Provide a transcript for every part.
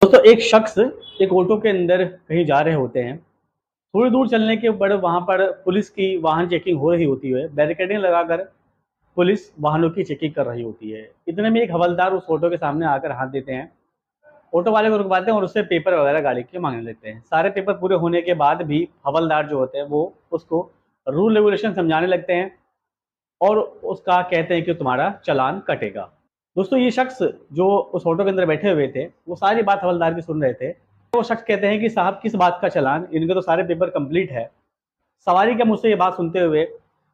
दोस्तों एक शख्स एक ऑटो के अंदर कहीं जा रहे होते हैं। थोड़ी दूर चलने के बाद वहां पर पुलिस की वाहन चेकिंग हो रही होती है। बैरिकेडिंग लगाकर पुलिस वाहनों की चेकिंग कर रही होती है। इतने में एक हवलदार उस ऑटो के सामने आकर हाथ देते हैं। ऑटो वाले को रुकवाते हैं और उससे पेपर वगैरह गाड़ी के मांगने लगते हैं। सारे पेपर पूरे होने के बाद भी हवलदार जो होते हैं वो उसको रूल रेगुलेशन समझाने लगते हैं और उसका कहते हैं कि तुम्हारा चालान कटेगा। दोस्तों ये शख्स जो उस ऑटो के अंदर बैठे हुए थे वो सारी बात हवलदार की सुन रहे थे। वो शख्स कहते हैं कि साहब किस बात का चालान, इनके तो सारे पेपर कंप्लीट है। सवारी के मुझसे ये बात सुनते हुए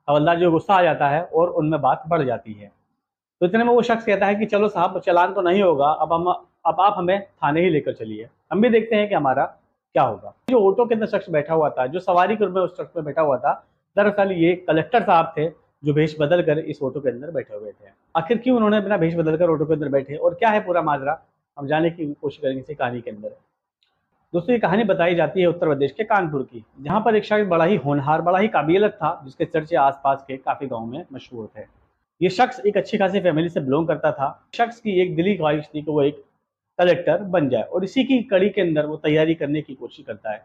हवलदार जो गुस्सा आ जाता है और उनमें बात बढ़ जाती है। तो इतने में वो शख्स कहता है कि चलो साहब चालान तो नहीं होगा, अब आप हमें थाने ही लेकर चलिए, हम भी देखते हैं कि हमारा क्या होगा। जो ऑटो के अंदर शख्स बैठा हुआ था, जो सवारी के रूप में उस शख्स में बैठा हुआ था, दरअसल ये कलेक्टर साहब थे जो भेष बदल कर इस ऑटो के अंदर बैठे हुए थे। आखिर क्यों उन्होंने बिना भेष बदल कर ऑटो के अंदर बैठे और क्या है पूरा माजरा, हम जानने की कोशिश करेंगे इसी कहानी के अंदर। दोस्तों ये कहानी बताई जाती है उत्तर प्रदेश के कानपुर की, जहाँ पर एक शख्स बड़ा ही होनहार, बड़ा ही काबिलियत था, जिसके चर्चे आसपास के काफी गाँव में मशहूर थे। ये शख्स एक अच्छी खासी फैमिली से बिलोंग करता था। शख्स की एक दिली ख्वाहिश थी कि वो एक कलेक्टर बन जाए और इसी की कड़ी के अंदर वो तैयारी करने की कोशिश करता है।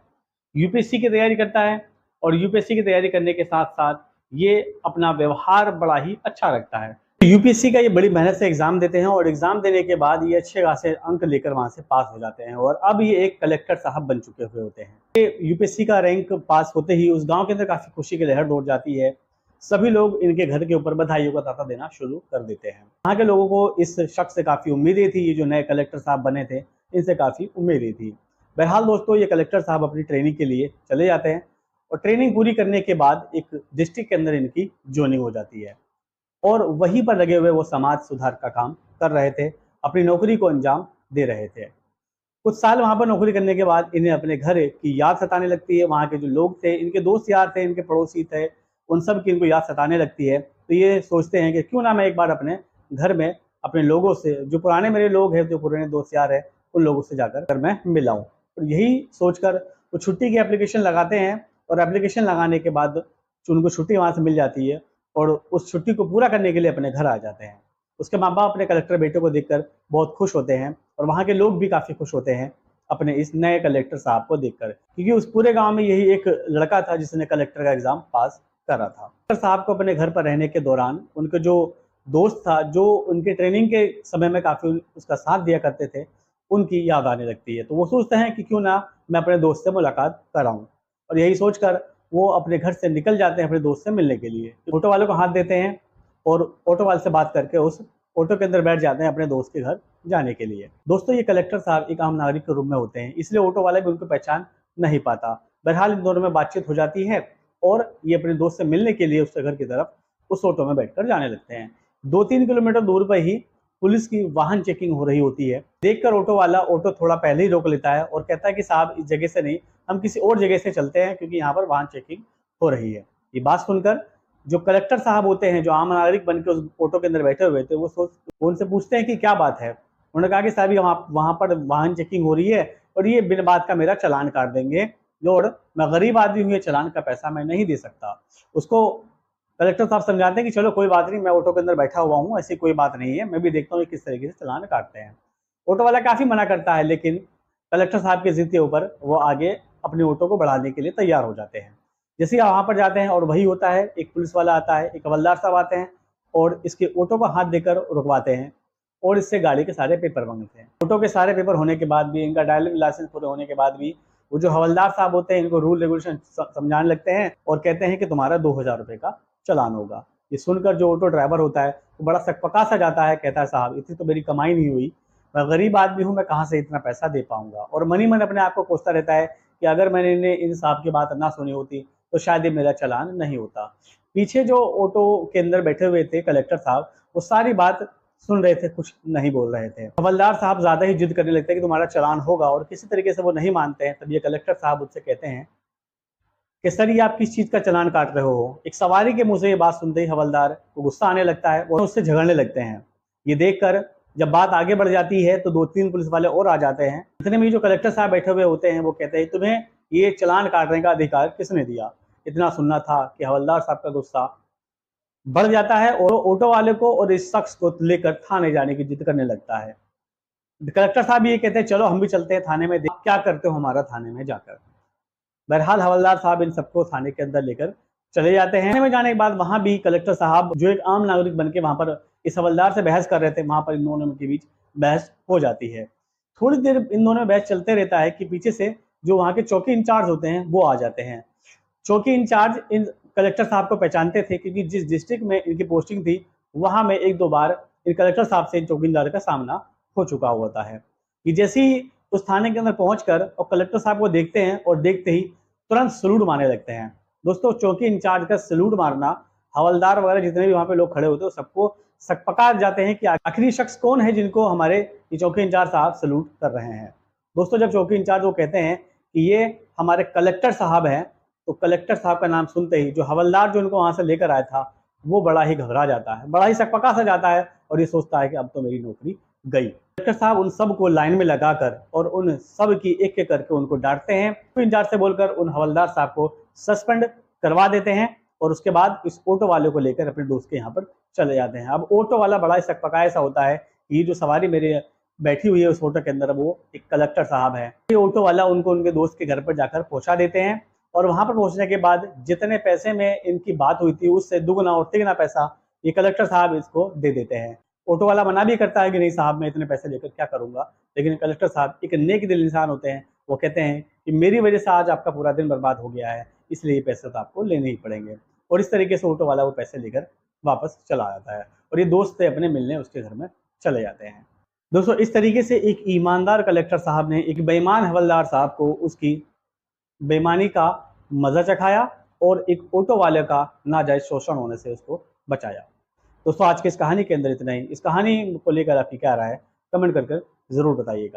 यूपीएससी की तैयारी करता है और यूपीएससी की तैयारी करने के साथ साथ ये अपना व्यवहार बड़ा ही अच्छा रखता है। यूपीएससी का ये बड़ी मेहनत से एग्जाम देते हैं और एग्जाम देने के बाद ये अच्छे खासे अंक लेकर वहां से पास हो जाते हैं और अब ये एक कलेक्टर साहब बन चुके हुए होते हैं। ये यूपीएससी का रैंक पास होते ही उस गांव के अंदर काफी खुशी की लहर दौड़ जाती है। सभी लोग इनके घर के ऊपर बधाइयों का तांता देना शुरू कर देते हैं। यहाँ के लोगों को इस शख्स से काफी उम्मीदें थी। ये जो नए कलेक्टर साहब बने थे इनसे काफी उम्मीदें थी। बहरहाल दोस्तों ये कलेक्टर साहब अपनी ट्रेनिंग के लिए चले जाते हैं और ट्रेनिंग पूरी करने के बाद एक डिस्ट्रिक्ट के अंदर इनकी ज्वाइनिंग हो जाती है और वहीं पर लगे हुए वो समाज सुधार का काम कर रहे थे, अपनी नौकरी को अंजाम दे रहे थे। कुछ साल वहां पर नौकरी करने के बाद इन्हें अपने घर की याद सताने लगती है। वहां के जो लोग थे, इनके दोस्त यार थे, इनके पड़ोसी थे, उन सब की इनको याद सताने लगती है। तो ये सोचते हैं कि क्यों ना मैं एक बार अपने घर में अपने लोगों से, जो पुराने मेरे लोग हैं, जो पुराने दोस्त यार हैं, उन लोगों से जाकर मैं मिलाऊं। और यही सोचकर वो छुट्टी की एप्लीकेशन लगाते हैं और एप्लीकेशन लगाने के बाद उनको छुट्टी वहां से मिल जाती है और उस छुट्टी को पूरा करने के लिए अपने घर आ जाते हैं। उसके माँ बाप अपने कलेक्टर बेटे को देखकर बहुत खुश होते हैं और वहाँ के लोग भी काफ़ी खुश होते हैं अपने इस नए कलेक्टर साहब को देखकर, क्योंकि उस पूरे गांव में यही एक लड़का था जिसने कलेक्टर का एग्जाम पास करा था। कलेक्टर साहब को अपने घर पर रहने के दौरान उनके जो दोस्त था, जो उनके ट्रेनिंग के समय में काफ़ी उसका साथ दिया करते थे, उनकी याद आने लगती है। तो वो सोचते हैं कि क्यों ना मैं अपने दोस्त से मुलाकात कराऊं और यही सोचकर वो अपने घर से निकल जाते हैं अपने दोस्त से मिलने के लिए। ऑटो वाले को हाथ देते हैं और ऑटो वाले से बात करके उस ऑटो के अंदर बैठ जाते हैं अपने दोस्त के घर जाने के लिए। दोस्तों ये कलेक्टर साहब एक आम नागरिक के रूप में होते हैं, इसलिए ऑटो वाला भी उनको पहचान नहीं पाता। बहरहाल इन दोनों में बातचीत हो जाती है और ये अपने दोस्त से मिलने के लिए उसके घर की तरफ उस ऑटो में बैठकर जाने लगते हैं। 2-3 किलोमीटर दूर पर ही पुलिस की वाहन चेकिंग हो रही होती है। देखकर ऑटो वाला ऑटो थोड़ा पहले ही रोक लेता है और कहता है कि साहब इस जगह से नहीं, हम किसी और जगह से चलते हैं क्योंकि यहाँ पर वाहन चेकिंग हो रही है। ये बात सुनकर जो कलेक्टर साहब होते हैं, जो आम नागरिक बन के उस ऑटो के अंदर बैठे हुए थे, वो उनसे पूछते हैं कि क्या बात है। उन्होंने कहा कि साहब ये वहां पर वाहन चेकिंग हो रही है और ये बिन बात का मेरा चालान काट देंगे। लॉर्ड, मैं गरीब आदमी हूँ, ये चालान का पैसा मैं नहीं दे सकता। उसको कलेक्टर साहब समझाते हैं कि चलो कोई बात नहीं, मैं ऑटो के अंदर बैठा हुआ हूँ, ऐसी कोई बात नहीं है, मैं भी देखता हूँ किस तरीके से चालान काटते हैं। ऑटो वाला काफी मना करता है, लेकिन कलेक्टर साहब के जिद के ऊपर वो आगे अपने ऑटो को बढ़ाने के लिए तैयार हो जाते हैं। जैसे ही वहां पर जाते हैं और वही होता है, एक पुलिस वाला आता है, एक हवलदार साहब आते हैं और इसके ऑटो को हाथ देकर रुकवाते हैं और इससे गाड़ी के सारे पेपर मांगते हैं। ऑटो के सारे पेपर होने के बाद भी, इनका ड्राइविंग लाइसेंस पूरे होने के बाद भी, वो जो हवलदार साहब होते हैं इनको रूल रेगुलेशन समझाने लगते हैं और कहते हैं कि तुम्हारा 2000 रुपये का चालान होगा। ये सुनकर जो ऑटो ड्राइवर होता है वो बड़ा सकपका सा जाता है, कहता है साहब इतनी तो मेरी कमाई नहीं हुई, मैं गरीब आदमी हूँ, मैं कहाँ से इतना पैसा दे पाऊंगा। और मन ही मन अपने आप को कोसता रहता है कि अगर मैंने इन साहब की बात ना सुनी होती तो शायद ये मेरा चालान नहीं होता। पीछे जो ऑटो के अंदर बैठे हुए थे कलेक्टर साहब, वो सारी बात सुन रहे थे, कुछ नहीं बोल रहे थे। हवलदार साहब ज्यादा ही जिद करने लगते हैं कि तुम्हारा चालान होगा और किसी तरीके से वो नहीं मानते हैं। तब ये कलेक्टर साहब उससे कहते हैं कि सर ये आप किस चीज का चालान काट रहे हो। एक सवारी के मुंह से ये बात सुनते ही हवलदार को गुस्सा आने लगता है, वो उससे झगड़ने लगते हैं। ये देखकर जब बात आगे बढ़ जाती है तो 2-3 पुलिस वाले और आ जाते हैं। इतने में जो कलेक्टर साहब बैठे हुए होते हैं वो कहते हैं तुम्हें ये चालान काटने का अधिकार किसने दिया। इतना सुनना था कि हवलदार साहब का गुस्सा बढ़ जाता है और ऑटो वाले को और इस शख्स को लेकर थाने जाने की जिद करने लगता है। कलेक्टर साहब ये कहते हैं चलो हम भी चलते हैं थाने में, देख क्या करते हो हमारा थाने में जाकर। बहरहाल हवलदार साहब इन सबको थाने के अंदर लेकर चले जाते हैं। थाने में जाने के बाद वहां भी कलेक्टर साहब जो एक आम नागरिक बनके वहां पर इस हवलदार से बहस कर रहे थे, वहां पर इन दोनों के बीच बहस हो जाती है। थोड़ी देर इन दोनों में बहस चलते रहता है कि पीछे से जो वहां के चौकी इंचार्ज होते हैं वो आ जाते हैं। चौकी इंचार्ज इन कलेक्टर साहब को पहचानते थे क्योंकि जिस डिस्ट्रिक्ट में इनकी पोस्टिंग थी वहां में एक दो बार इन कलेक्टर साहब से इन चौकीदार का सामना हो चुका होता है। कि जैसे ही उस थाने के अंदर पहुंचकर और कलेक्टर साहब को देखते हैं और देखते ही तुरंत सलूट मारने लगते हैं। दोस्तों चौकी इंचार्ज का सलूट मारना हवलदार वगैरह जितने भी वहां पे लोग खड़े होते हैं सबको सकपका जाते हैं कि आखिरी शख्स कौन है जिनको हमारे चौकी इंचार्ज साहब सलूट कर रहे हैं। दोस्तों जब चौकी इंचार्ज वो कहते हैं कि ये हमारे कलेक्टर साहब हैं, तो कलेक्टर साहब का नाम सुनते ही जो हवलदार जो इनको वहां से लेकर आया था वो बड़ा ही घबरा जाता है, बड़ा ही सकपका सा जाता है और ये सोचता है कि अब तो मेरी नौकरी गई। कलेक्टर साहब उन सब को लाइन में लगाकर और उन सब की एक एक करके उनको डांटते हैं, इंचार्ज से बोलकर उन हवलदार साहब को सस्पेंड करवा देते हैं और उसके बाद इस ऑटो वाले को लेकर अपने दोस्त के यहाँ पर चले जाते हैं। अब ऑटो वाला बड़ा ही सकपकाया सा होता है, ये जो सवारी मेरे बैठी हुई है उस ऑटो के अंदर वो एक कलेक्टर साहब है। ये ऑटो वाला उनको उनके दोस्त के घर पर जाकर पहुंचा देते हैं और वहां पर पहुंचने के बाद जितने पैसे में इनकी बात हुई थी उससे दुगना और तिगना पैसा ये कलेक्टर साहब इसको दे देते हैं। ऑटो वाला मना भी करता है कि नहीं साहब मैं इतने पैसे लेकर क्या करूंगा, लेकिन कलेक्टर साहब एक नेक दिल इंसान होते हैं, वो कहते हैं कि मेरी वजह से आज आपका पूरा दिन बर्बाद हो गया है, इसलिए ये पैसे तो आपको लेने ही पड़ेंगे। और इस तरीके से ऑटो वाला वो पैसे लेकर वापस चला जाता है और ये दोस्त से अपने मिलने उसके घर में चले जाते हैं। दोस्तों इस तरीके से एक ईमानदार कलेक्टर साहब ने एक बेईमान हवलदार साहब को उसकी बेईमानी का मजा चखाया और एक ऑटो वाले का नाजायज शोषण होने से उसको बचाया। दोस्तों आज की इस कहानी के अंदर इतना ही। इस कहानी को लेकर आपकी क्या राय है कमेंट करके जरूर बताइएगा।